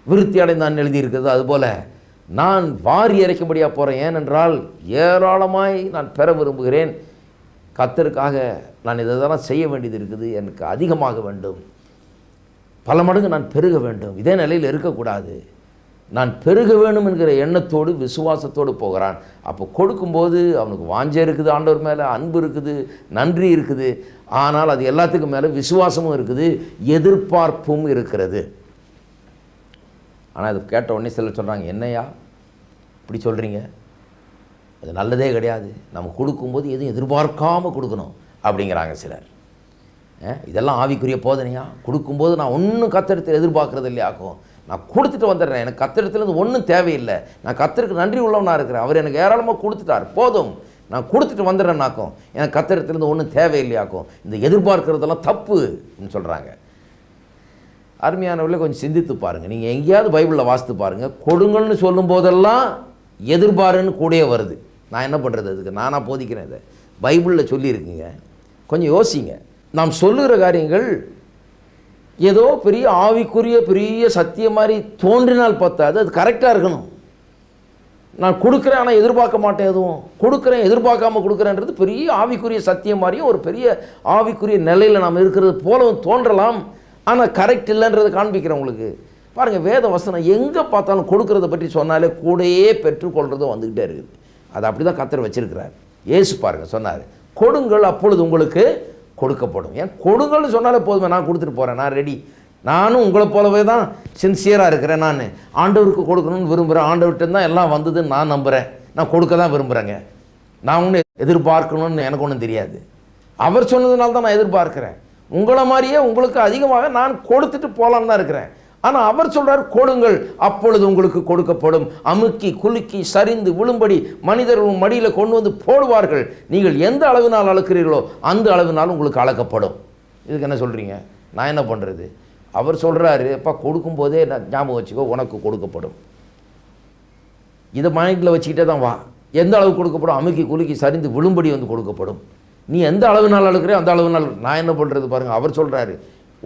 விருத்தி அடைந்தான் எழுதியிருக்கிறது, அதுபோல் நான் வாரி இறைக்கும்படியாக போகிறேன். ஏனென்றால் ஏராளமாய் நான் பெற விரும்புகிறேன். கர்த்தருக்காக நான் இதெல்லாம் செய்ய வேண்டியது இருக்குது, எனக்கு அதிகமாக வேண்டும், பல மடங்கு நான் பெருக வேண்டும், இதே நிலையில் இருக்கக்கூடாது, நான் பெருக வேண்டும் என்கிற எண்ணத்தோடு விசுவாசத்தோடு போகிறான். அப்போ கொடுக்கும்போது அவனுக்கு வாஞ்சை இருக்குது, ஆண்டவர் மேலே அன்பு இருக்குது, நன்றி இருக்குது. ஆனால் அது எல்லாத்துக்கும் மேலே விசுவாசமும் இருக்குது, எதிர்பார்ப்பும் இருக்கிறது. ஆனால் அது கேட்ட உடனே சிலர் சொல்கிறாங்க, என்னையா இப்படி சொல்கிறீங்க, அது நல்லதே கிடையாது, நம்ம கொடுக்கும்போது எதுவும் எதிர்பார்க்காமல் கொடுக்கணும் அப்படிங்கிறாங்க சிலர். இதெல்லாம் ஆவிக்குரிய போதனையா? கொடுக்கும்போது நான் ஒன்றும் கர்த்தரிடத்தில் எதிர்பார்க்கறது இல்லையாக்கும், நான் கொடுத்துட்டு வந்துடுறேன், எனக்கு கர்த்தரிடத்துலேருந்து ஒன்றும் தேவையில்லை, நான் கர்த்தருக்கு நன்றி உள்ளவனாக இருக்கிறேன், அவர் எனக்கு ஏராளமாக கொடுத்துட்டார், போதும், நான் கொடுத்துட்டு வந்துடுறேன்னாக்கும், எனக்கு கர்த்தரிடத்துலேருந்து ஒன்றும் தேவையில்லையாக்கும். இந்த எதிர்பார்க்கறதெல்லாம் தப்புன்னு சொல்கிறாங்க. அருமையானவர்களே, கொஞ்சம் சிந்தித்து பாருங்கள். நீங்கள் எங்கேயாவது பைபிளில் வாசித்து பாருங்கள், கொடுங்கள்னு சொல்லும் போதெல்லாம் எதிர்பாருன்னு கூடயே வருது. நான் என்ன பண்ணுறது? அதுக்கு நானாக போதிக்கிறேன். இதை பைபிளில் சொல்லியிருக்குங்க, கொஞ்சம் யோசிங்க. நாம் சொல்லுகிற காரியங்கள் ஏதோ பெரிய ஆவிக்குரிய பெரிய சத்தியம் மாதிரி தோன்றினால் பார்த்தாது, அது கரெக்டாக இருக்கணும். நான் கொடுக்குறேன் ஆனால் எதிர்பார்க்க மாட்டேன், எதுவும் கொடுக்குறேன் எதிர்பார்க்காமல் கொடுக்குறேன்றது பெரிய ஆவிக்குரிய சத்தியம் மாதிரியும் ஒரு பெரிய ஆவிக்குரிய நிலையில் நாம் இருக்கிறது போலவும் தோன்றலாம். ஆனால் கரெக்ட் இல்லைன்றதை காண்பிக்கிறேன் உங்களுக்கு. பாருங்கள், வேத வசனம் எங்கே பார்த்தாலும் கொடுக்கறத பற்றி சொன்னாலே கூடையே பெற்றுக்கொள்றதும் வந்துக்கிட்டே இருக்குது. அது அப்படி தான் கர்த்தர் வச்சிருக்கிறார். இயேசு பாருங்கள் சொன்னார், கொடுங்கள் அப்பொழுது உங்களுக்கு கொடுக்கப்படும். ஏன் கொடுங்கள்னு சொன்னாலே போதுமே, நான் கொடுத்துட்டு போகிறேன், நான் ரெடி, நானும் உங்களை போலவே தான் சின்சியராக இருக்கிறேன், நான் ஆண்டவருக்கு கொடுக்கணும்னு விரும்புகிறேன், ஆண்டவர்கிட்ட தான் எல்லாம் வந்ததுன்னு நான் நம்புகிறேன், நான் கொடுக்க தான் விரும்புகிறேங்க, நான் ஒன்றும் எதிர்பார்க்கணும்னு எனக்கு ஒன்றும் தெரியாது, அவர் சொன்னதுனால தான் நான் எதிர்பார்க்கிறேன், உங்களை மாதிரியே உங்களுக்கு அதிகமாக நான் கொடுத்துட்டு போகலான்னு தான் இருக்கிறேன். ஆனால் அவர் சொல்கிறார், கொடுங்கள் அப்பொழுது உங்களுக்கு கொடுக்கப்படும், அமுக்கி குலுக்கி சரிந்து விழும்படி மனிதர்கள் மடியில் கொண்டு வந்து போடுவார்கள், நீங்கள் எந்த அளவினால் அளக்கிறீர்களோ அந்த அளவினால் உங்களுக்கு அளக்கப்படும். இதுக்கு என்ன சொல்கிறீங்க? நான் என்ன பண்ணுறது? அவர் சொல்கிறாரு, அப்பா கொடுக்கும்போதே நான் ஞாபகம் வச்சுக்கோ, உனக்கு கொடுக்கப்படும். இதை மைண்டில் வச்சுக்கிட்டே தான் வா. எந்த அளவு கொடுக்கப்படும்? அமுக்கி குலுக்கி சரிந்து விழும்படி வந்து கொடுக்கப்படும். நீ எந்த அளவினால் அளக்கிறே அந்த அளவினால். நான் என்ன பண்ணுறது பாருங்கள், அவர் சொல்கிறாரு,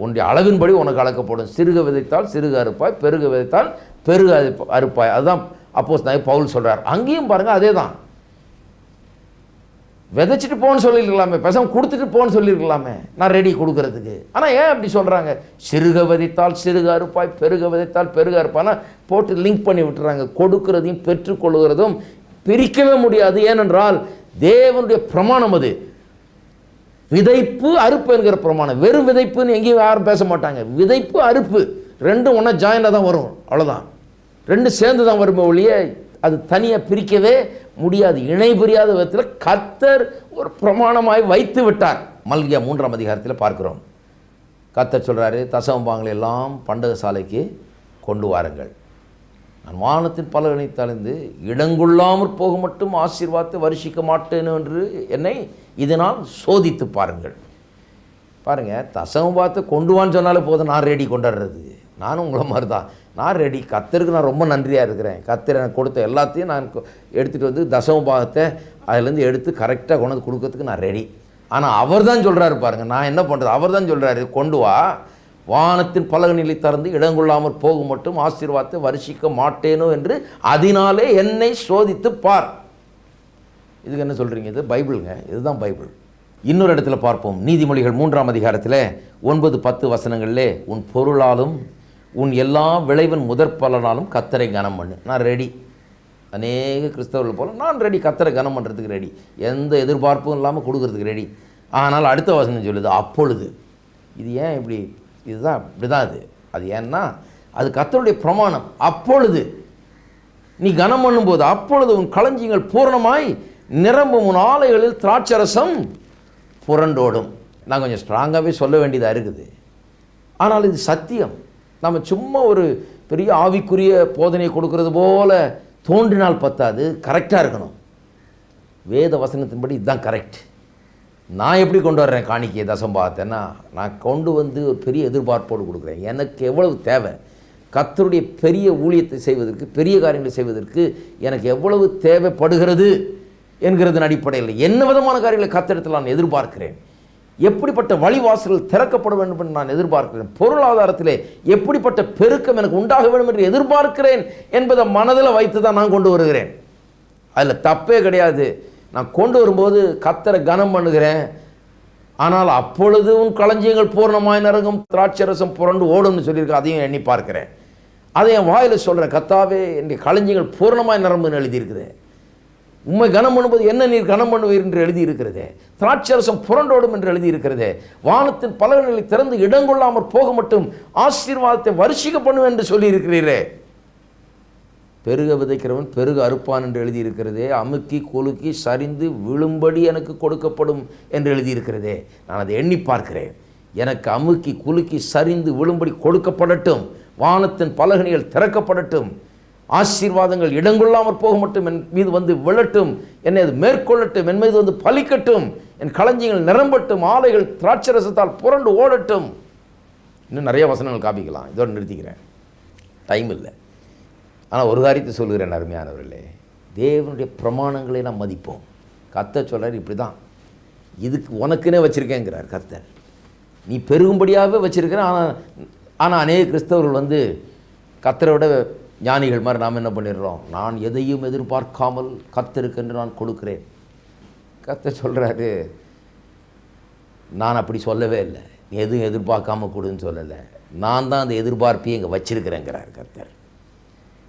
உன்னுடைய அளவின்படி உனக்கு அளக்கப்படும். சிறுக விதைத்தால் சிறுக அறுப்பாய், பெருக விதைத்தால் பெருக அறுப்பாய். அதுதான் அப்போஸ்தலனாகிய பவுல் சொல்கிறார். அங்கேயும் பாருங்கள் அதே தான். விதைச்சிட்டு போன்னு சொல்லியிருக்கலாமே, பேசாமல் கொடுத்துட்டு போன்னு சொல்லியிருக்கலாமே, நான் ரெடி கொடுக்கறதுக்கு. ஆனால் ஏன் அப்படி சொல்கிறாங்க? சிறுக விதைத்தால் சிறுக அறுப்பாய், பெருக விதைத்தால் பெருக அறுப்பாய்னா போட்டு லிங்க் பண்ணி விட்டுறாங்க. கொடுக்கறதையும் பெற்றுக்கொள்கிறதும் பிரிக்கவே முடியாது. ஏனென்றால் தேவனுடைய பிரமாணம் அது. விதைப்பு அறுப்பு என்கிற பிரமாணம். வெறும் விதைப்புன்னு எங்கேயும் யாரும் பேச மாட்டாங்க. விதைப்பு அறுப்பு ரெண்டும் ஒன்றா ஜாயினாக தான் வரும், அவ்வளோதான். ரெண்டு சேர்ந்து தான் வருமே ஒழிய அது தனியாக பிரிக்கவே முடியாது. இணை புரியாத விதத்தில் கர்த்தர் ஒரு பிரமாணமாய் வைத்து விட்டார். மல்கியா 3ஆம் அதிகாரத்தில் பார்க்கிறோம். கர்த்தர் சொல்கிறாரு, தசமபாகங்களை எல்லாம் பண்டக சாலைக்கு கொண்டு வாருங்கள். நான் வானத்தின் பலகனை தளர்ந்து இடங்கொள்ளாமற் போக மட்டும் ஆசீர்வாதத்தை வருஷிக்க மாட்டேன் என்று என்னை இதனால் சோதித்து பாருங்கள். பாருங்கள், தசமபாகத்தை கொண்டு வான்னு சொன்னாலே போதும், நான் ரெடி கொண்டாடுறது. நானும் உங்களை மாதிரி தான், நான் ரெடி. கர்த்தருக்கு நான் ரொம்ப நன்றியாக இருக்கிறேன். கர்த்தர் எனக்கு கொடுத்த எல்லாத்தையும் நான் எடுத்துகிட்டு வந்து தசமபாகத்தை அதுலேருந்து எடுத்து கரெக்டாக கொண்டு வந்து கொடுக்கறதுக்கு நான் ரெடி. ஆனால் அவர் தான் சொல்கிறாரு பாருங்கள், நான் என்ன பண்ணுறது? அவர் தான் சொல்கிறாரு, கொண்டு வா, வானத்தின் பலகனிலை திறந்து இடங்கொள்ளாமற் போகும் மட்டும் ஆசீர்வாதத்தை வருஷிக்க மாட்டேனோ என்று அதனாலே என்னை சோதித்து பார். இதுக்கு என்ன சொல்கிறீங்க? இது பைபிளுங்க, இதுதான் பைபிள். இன்னொரு இடத்துல பார்ப்போம். நீதிமொழிகள் 3ஆம் அதிகாரத்தில் 9-10 வசனங்களிலே, உன் பொருளாலும் உன் எல்லா விளைவின் முதற் பலனாலும் கர்த்தரை கனம் பண்ணு. நான் ரெடி. அநேக கிறிஸ்தவர்கள் போல நான் ரெடி, கர்த்தரை கனம் பண்ணுறதுக்கு ரெடி, எந்த எதிர்பார்ப்பும் இல்லாமல் கொடுக்கறதுக்கு ரெடி. ஆனால் அடுத்த வசனம் சொல்லுது, அப்பொழுது. இது ஏன் இப்படி? இதுதான் இப்படி தான் அது ஏன்னா அது கர்த்தருடைய பிரமாணம். அப்பொழுது நீ கனம் பண்ணும்போது, அப்பொழுது உன் களஞ்சியங்கள் பூரணமாய் நிரம்பும், உன் ஆலைகளில் திராட்சரசம் புரண்டோடும். நான் கொஞ்சம் ஸ்ட்ராங்காகவே சொல்ல வேண்டியதாக இருக்குது. ஆனால் இது சத்தியம். நம்ம சும்மா ஒரு பெரிய ஆவிக்குரிய போதனையை கொடுக்கறது போல தோன்றினால் பத்தாது, கரெக்டாக இருக்கணும். வேத வசனத்தின்படி இதுதான் கரெக்ட். நான் எப்படி கொண்டு வர்றேன் காணிக்கையை தசம்பாகத்தைன்னா, நான் கொண்டு வந்து ஒரு பெரிய எதிர்பார்ப்போடு கொடுக்குறேன். எனக்கு எவ்வளவு தேவை, கர்த்தருடைய பெரிய ஊழியத்தை செய்வதற்கு, பெரிய காரியங்களை செய்வதற்கு எனக்கு எவ்வளவு தேவைப்படுகிறது என்கிறதன் அடிப்படையில் என்ன விதமான காரியங்களை கர்த்தரிடத்தில் நான் எதிர்பார்க்கிறேன், எப்படிப்பட்ட வழிவாசல்கள் திறக்கப்பட வேண்டும் என்று நான் எதிர்பார்க்கிறேன், பொருளாதாரத்திலே எப்படிப்பட்ட பெருக்கம் எனக்கு உண்டாக வேண்டும் என்று எதிர்பார்க்கிறேன் என்பதை மனதில் வைத்து தான் நான் கொண்டு வருகிறேன். அதில் தப்பே கிடையாது. நான் கொண்டு வரும்போது கர்த்தரை கனம் பண்ணுகிறேன். ஆனால் அப்பொழுது உன் களஞ்சியங்கள் பூர்ணமாய் நிரங்கும், திராட்சரசம் புரண்டு ஓடும்னு சொல்லியிருக்கேன். அதையும் எண்ணி பார்க்கிறேன். அதை என் வாயில் சொல்கிறேன், கர்த்தாவே என்னுடைய களஞ்சியங்கள் பூர்ணமாய் நிரம்புன்னு எழுதியிருக்குது. உண்மை கனம் பண்ணும்போது என்ன நீர் கனம் பண்ணுவீர் என்று எழுதியிருக்கிறதே, திராட்சரசம் புரண்டோடும் என்று எழுதியிருக்கிறதே, வானத்தின் பலகனிலை திறந்து இடங்கொள்ளாமற் போக மட்டும் ஆசீர்வாதத்தை வருஷிக்க பண்ணுவேன் என்று சொல்லியிருக்கிறீரே. பெருக விதைக்கிறவன் பெருக அறுப்பான் என்று எழுதியிருக்கிறதே, அமுக்கி குலுக்கி சரிந்து விழும்படி எனக்கு கொடுக்கப்படும் என்று எழுதியிருக்கிறதே. நான் அதை எண்ணி பார்க்கிறேன். எனக்கு அமுக்கி குலுக்கி சரிந்து விழும்படி கொடுக்கப்படட்டும், வானத்தின் பலகனிகள் திறக்கப்படட்டும், ஆசீர்வாதங்கள் இடங்கொள்ளாமற் போக மட்டும் என் மீது வந்து விழட்டும், என்னை அது மேற்கொள்ளட்டும், என் மீது வந்து பலிக்கட்டும், என் களஞ்சியங்கள் நிரம்பட்டும், ஆலைகள் திராட்சரசத்தால் புரண்டு ஓடட்டும். இன்னும் நிறைய வசனங்கள் காப்பிக்கலாம், இதோடு நிறுத்திக்கிறேன், டைம் இல்லை. ஆனால் ஒரு காரியத்தை சொல்லுகிறேன் அருமையானவர்களே, தேவனுடைய பிரமாணங்களை நாம் மதிப்போம். கர்த்தர் சொல்கிறார், இப்படி தான், இதுக்கு உனக்குன்னே வச்சுருக்கேங்கிறார் கர்த்தர். நீ பெருகும்படியாகவே வச்சுருக்கிறேன். ஆனால் அநேக கிறிஸ்தவர்கள் வந்து கர்த்தரை விட ஞானிகள் மாதிரி நாம் என்ன பண்ணிடுறோம், நான் எதையும் எதிர்பார்க்காமல் கர்த்தருக்கு என்று நான் கொடுக்கிறேன். கர்த்தர் சொல்கிறாரு, நான் அப்படி சொல்லவே இல்லை, நீ எதுவும் எதிர்பார்க்காம கொடுன்னு சொல்லலை, நான் தான் அந்த எதிர்பார்ப்பையும் இங்கே வச்சிருக்கிறேங்கிறார் கர்த்தர்.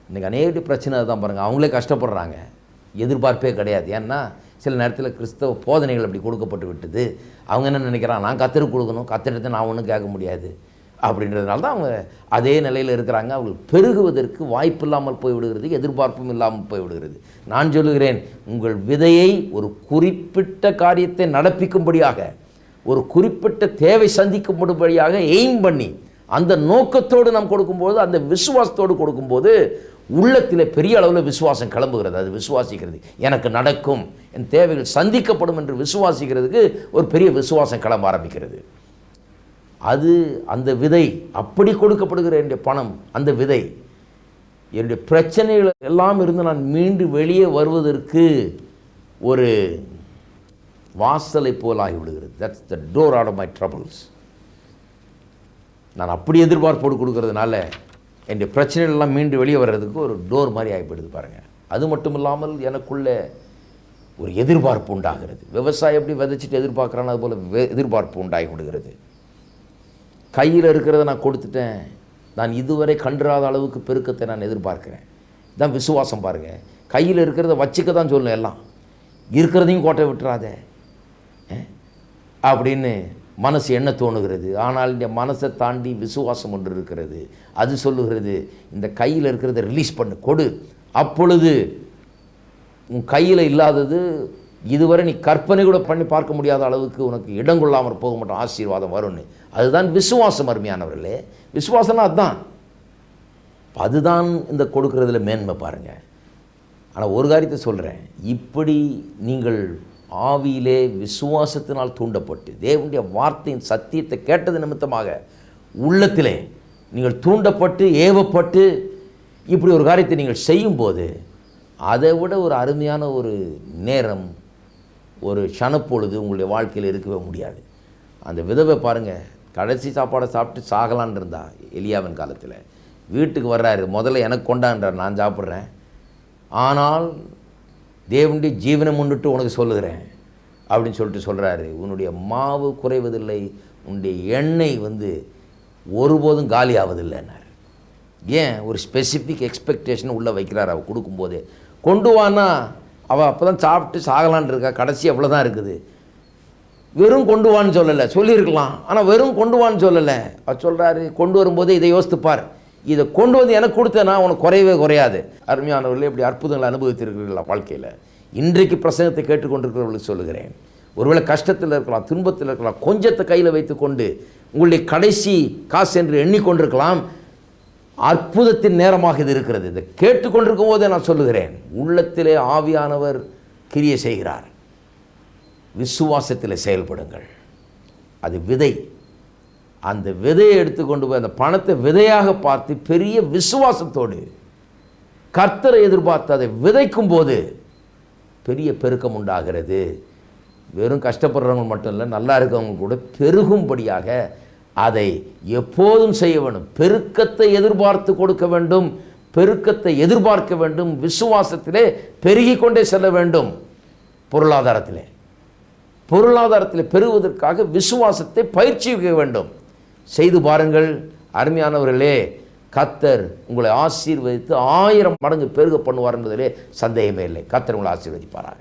இன்றைக்கி அநேக பிரச்சனை தான் பாருங்கள், அவங்களே கஷ்டப்படுறாங்க, எதிர்பார்ப்பே கிடையாது. ஏன்னா சில நேரத்தில் கிறிஸ்தவ போதனைகள் அப்படி கொடுக்கப்பட்டு விட்டது. அவங்க என்ன நினைக்கிறாங்க, நான் கர்த்தருக்கு கொடுக்கணும், கர்த்தரிடத்தை நான் ஒன்றும் கேட்க முடியாது அப்படின்றதுனால தான் அவங்க அதே நிலையில் இருக்கிறாங்க. அவர்கள் பெருகுவதற்கு வாய்ப்பு இல்லாமல் போய்விடுகிறது, எதிர்பார்ப்பும் இல்லாமல் போய்விடுகிறது. நான் சொல்லுகிறேன், உங்கள் விதையை ஒரு குறிப்பிட்ட காரியத்தை நடப்பிக்கும்படியாக, ஒரு குறிப்பிட்ட தேவை சந்திக்கும்படியாக எய்ம் பண்ணி அந்த நோக்கத்தோடு நாம் கொடுக்கும்போது, அந்த விசுவாசத்தோடு கொடுக்கும்போது உள்ளத்தில் பெரிய அளவில் விசுவாசம் கிளம்புகிறது. அது விசுவாசிக்கிறது, எனக்கு நடக்கும், என் தேவைகள் சந்திக்கப்படும் என்று விசுவாசிக்கிறதுக்கு ஒரு பெரிய விசுவாசம் கிளம்ப ஆரம்பிக்கிறது. அது அந்த விதை, அப்படி கொடுக்கப்படுகிற என்னுடைய பணம், அந்த விதை என்னுடைய பிரச்சனைகள் எல்லாம் இருந்து நான் மீண்டு வெளியே வருவதற்கு ஒரு வாசலை போல் ஆகிவிடுகிறது. That's the door out of my troubles. நான் அப்படி எதிர்பார்ப்போடு கொடுக்கறதுனால என்னுடைய பிரச்சனைகள்லாம் மீண்டு வெளியே வர்றதுக்கு ஒரு டோர் மாதிரி ஆகிப்படுது பாருங்கள். அது மட்டும் இல்லாமல் எனக்குள்ளே ஒரு எதிர்பார்ப்பு உண்டாகிறது. விவசாயம் எப்படி விதைச்சிட்டு எதிர்பார்க்குறானோ அதுபோல் எதிர்பார்ப்பு உண்டாகி விடுகிறது. கையில் இருக்கிறத நான் கொடுத்துட்டேன், நான் இதுவரை கண்டுறாத அளவுக்கு பெருக்கத்தை நான் எதிர்பார்க்கிறேன். இதான் விசுவாசம் பாருங்கள். கையில் இருக்கிறத வச்சுக்க தான் சொல்லணும், எல்லாம் இருக்கிறதையும் கோட்டை விட்டுறாத அப்படின்னு மனசு என்ன தோணுகிறது. ஆனால் இந்த மனசை தாண்டி விசுவாசம் ஒன்று இருக்கிறது. அது சொல்லுகிறது, இந்த கையில் இருக்கிறத ரிலீஸ் பண்ணு, கொடு. அப்பொழுது உன் கையில் இல்லாதது இதுவரை நீ கற்பனை கூட பண்ணி பார்க்க முடியாத அளவுக்கு உனக்கு இடம் கொள்ளாமல் போக மாட்டோம், ஆசீர்வாதம் வரும்னு. அதுதான் விசுவாசம். அருமையானவர்களே, விசுவாசம்னா அதுதான் இந்த கொடுக்கறதுல மேன்மை பாருங்கள். ஆனால் ஒரு காரியத்தை சொல்கிறேன், இப்படி நீங்கள் ஆவியிலே விசுவாசத்தினால் தூண்டப்பட்டு தேவனுடைய வார்த்தையின் சத்தியத்தை கேட்டது நிமித்தமாக உள்ளத்திலே நீங்கள் தூண்டப்பட்டு ஏவப்பட்டு இப்படி ஒரு காரியத்தை நீங்கள் செய்யும்போது அதை விட ஒரு அருமையான ஒரு நேரம், ஒரு க்ஷணப்பொழுது உங்களுடைய வாழ்க்கையில் இருக்கவே முடியாது. அந்த விதவை பாருங்கள், கடைசி சாப்பாடை சாப்பிட்டு சாகலான் இருந்தா. எலியாவின் காலத்தில் வீட்டுக்கு வர்றாரு, முதல்ல எனக்கு கொண்டான்றார், நான் சாப்பிட்றேன். ஆனால் தேவனுடைய ஜீவனை முன்னிட்டு உனக்கு சொல்லுகிறேன் அப்படின்னு சொல்லிட்டு சொல்கிறாரு, உன்னுடைய மாவு குறைவதில்லை, உன்னுடைய எண்ணெய் ஒருபோதும் காலி ஆவதில்லைன்னார். ஏன்? ஒரு ஸ்பெசிஃபிக் எக்ஸ்பெக்டேஷன் உள்ளே வைக்கிறார். அவள் கொடுக்கும்போதே கொண்டு வானா அவள் அப்போ தான் சாப்பிட்டு சாகலான் இருக்கா, கடைசி அவ்வளோதான் இருக்குது. வெறும் கொண்டு வான்னு சொல்லலை, சொல்லியிருக்கலாம், ஆனால் வெறும் கொண்டு வான்னு சொல்லலை. அவர் சொல்கிறாரு, கொண்டு வரும்போதே இதை யோசித்துப்பார், இதை கொண்டு வந்து எனக்கு கொடுத்தேன்னா உனக்கு குறையவே குறையாது. அருமையானவர்களே, இப்படி அற்புதங்களை அனுபவித்திருக்கிறீர்களா வாழ்க்கையில்? இன்றைக்கு பிரசங்கத்தை கேட்டுக்கொண்டிருக்கிறவர்களுக்கு சொல்லுகிறேன், ஒருவேளை கஷ்டத்தில் இருக்கலாம், துன்பத்தில் இருக்கலாம், கொஞ்சத்தை கையில் வைத்துக்கொண்டு உங்களுடைய கடைசி காசு என்று எண்ணிக்கொண்டிருக்கலாம். அற்புதத்தின் நேரமாக இது இருக்கிறது. இதை கேட்டுக்கொண்டிருக்கும் போதே நான் சொல்லுகிறேன், உள்ளத்திலே ஆவியானவர் கிரியை செய்கிறார். விசுவாசத்தில் செயல்படுங்கள். அது விதை. அந்த விதையை எடுத்துக்கொண்டு போய் அந்த பணத்தை விதையாக பார்த்து பெரிய விசுவாசத்தோடு கர்த்தரை எதிர்பார்த்து அதை விதைக்கும் போது பெரிய பெருக்கம் உண்டாகிறது. வெறும் கஷ்டப்படுறவங்க மட்டும் இல்லை, நல்லா இருக்கவங்க கூட பெருகும்படியாக அதை எப்போதும் செய்ய வேண்டும். பெருக்கத்தை எதிர்பார்த்து கொடுக்க வேண்டும், பெருக்கத்தை எதிர்பார்க்க வேண்டும். விசுவாசத்திலே பெருகி கொண்டே செல்ல வேண்டும். பொருளாதாரத்திலே பெருகுவதற்காக விசுவாசத்தை பயிற்சிக்க வேண்டும். செய்து பாருங்கள் அருமையானவர்களே. கர்த்தர் உங்களை ஆசீர்வதித்து 1000 மடங்கு பெருக பண்ணுவார் என்பதிலே சந்தேகமே இல்லை. கர்த்தர் உங்களை ஆசீர்வதிப்பாராக.